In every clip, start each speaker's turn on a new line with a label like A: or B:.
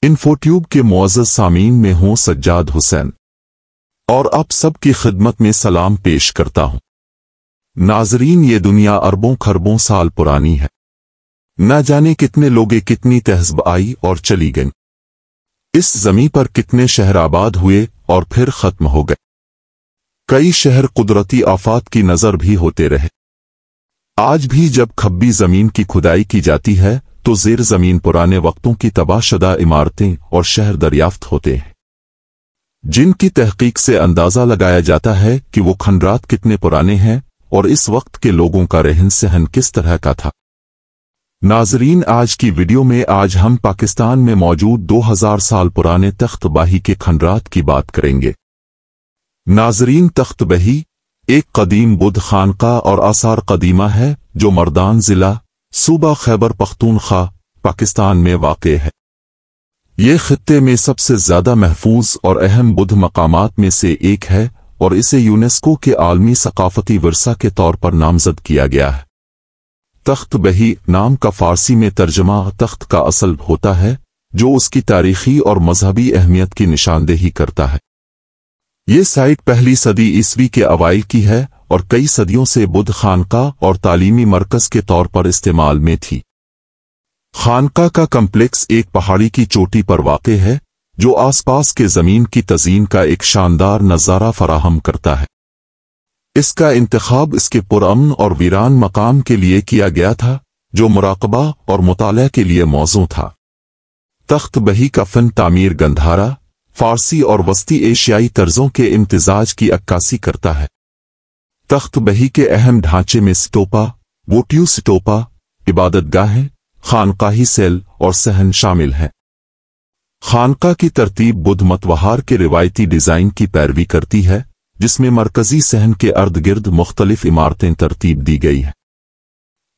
A: انفوٹیوب کے معزز سامعین میں ہوں سجاد حسین اور آپ سب کی خدمت میں سلام پیش کرتا ہوں۔ ناظرین، یہ دنیا اربوں خربوں سال پرانی ہے، نہ جانے کتنے لوگے کتنی تہذب آئی اور چلی گئیں، اس زمین پر کتنے شہر آباد ہوئے اور پھر ختم ہو گئے، کئی شہر قدرتی آفات کی نظر بھی ہوتے رہے۔ آج بھی جب کھبی زمین کی کھدائی کی جاتی ہے تو زیر زمین پرانے وقتوں کی تباہ شدہ عمارتیں اور شہر دریافت ہوتے ہیں، جن کی تحقیق سے اندازہ لگایا جاتا ہے کہ وہ کھنڈرات کتنے پرانے ہیں اور اس وقت کے لوگوں کا رہن سہن کس طرح کا تھا۔ ناظرین، آج کی ویڈیو میں آج ہم پاکستان میں موجود 2000 سال پرانے تخت بہی کے کھنڈرات کی بات کریں گے۔ ناظرین، تخت بہی ایک قدیم بدھ خانقاہ اور آثار قدیمہ ہے جو مردان ضلع، صوبہ خیبر پختونخوا، پاکستان میں واقع ہے۔ یہ خطے میں سب سے زیادہ محفوظ اور اہم بدھ مقامات میں سے ایک ہے اور اسے یونیسکو کے عالمی ثقافتی ورثہ کے طور پر نامزد کیا گیا ہے۔ تخت بہی نام کا فارسی میں ترجمہ تخت کا اصل ہوتا ہے، جو اس کی تاریخی اور مذہبی اہمیت کی نشاندہی کرتا ہے۔ یہ سائٹ پہلی صدی عیسوی کے اوائل کی ہے اور کئی صدیوں سے بدھ خانقاہ اور تعلیمی مرکز کے طور پر استعمال میں تھی۔ خانقاہ کا کمپلیکس ایک پہاڑی کی چوٹی پر واقع ہے جو آس پاس کے زمین کی تزئین کا ایک شاندار نظارہ فراہم کرتا ہے۔ اس کا انتخاب اس کے پرامن اور ویران مقام کے لیے کیا گیا تھا جو مراقبہ اور مطالعہ کے لیے موزوں تھا۔ تخت بہی کا فن تعمیر گندھارا، فارسی اور وسطی ایشیائی طرزوں کے امتزاج کی عکاسی کرتا ہے۔ تخت بہی کے اہم ڈھانچے میں سٹوپا، ووٹیو سٹوپا، عبادت گاہیں، خانقاہی سیل اور صحن شامل ہیں۔ خانقاہ کی ترتیب بدھ مت وہار کے روایتی ڈیزائن کی پیروی کرتی ہے، جس میں مرکزی صحن کے ارد گرد مختلف عمارتیں ترتیب دی گئی ہیں۔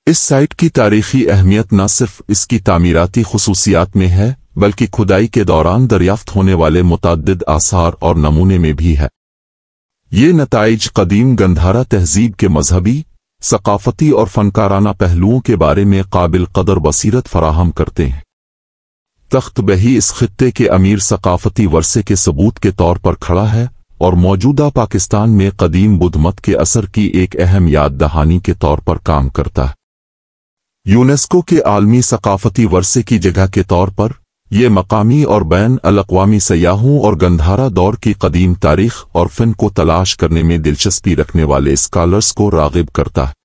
A: اس سائٹ کی تاریخی اہمیت نہ صرف اس کی تعمیراتی خصوصیات میں ہے بلکہ کھدائی کے دوران دریافت ہونے والے متعدد آثار اور نمونے میں بھی ہے۔ یہ نتائج قدیم گندھارا تہذیب کے مذہبی، ثقافتی اور فنکارانہ پہلوؤں کے بارے میں قابل قدر بصیرت فراہم کرتے ہیں۔ تخت بہی اس خطے کے امیر ثقافتی ورثے کے ثبوت کے طور پر کھڑا ہے اور موجودہ پاکستان میں قدیم بدھ مت کے اثر کی ایک اہم یاد دہانی کے طور پر کام کرتا ہے۔ یونیسکو کے عالمی ثقافتی ورثے کی جگہ کے طور پر یہ مقامی اور بین الاقوامی سیاحوں اور گندھارا دور کی قدیم تاریخ اور فن کو تلاش کرنے میں دلچسپی رکھنے والے اسکالرز کو راغب کرتا ہے۔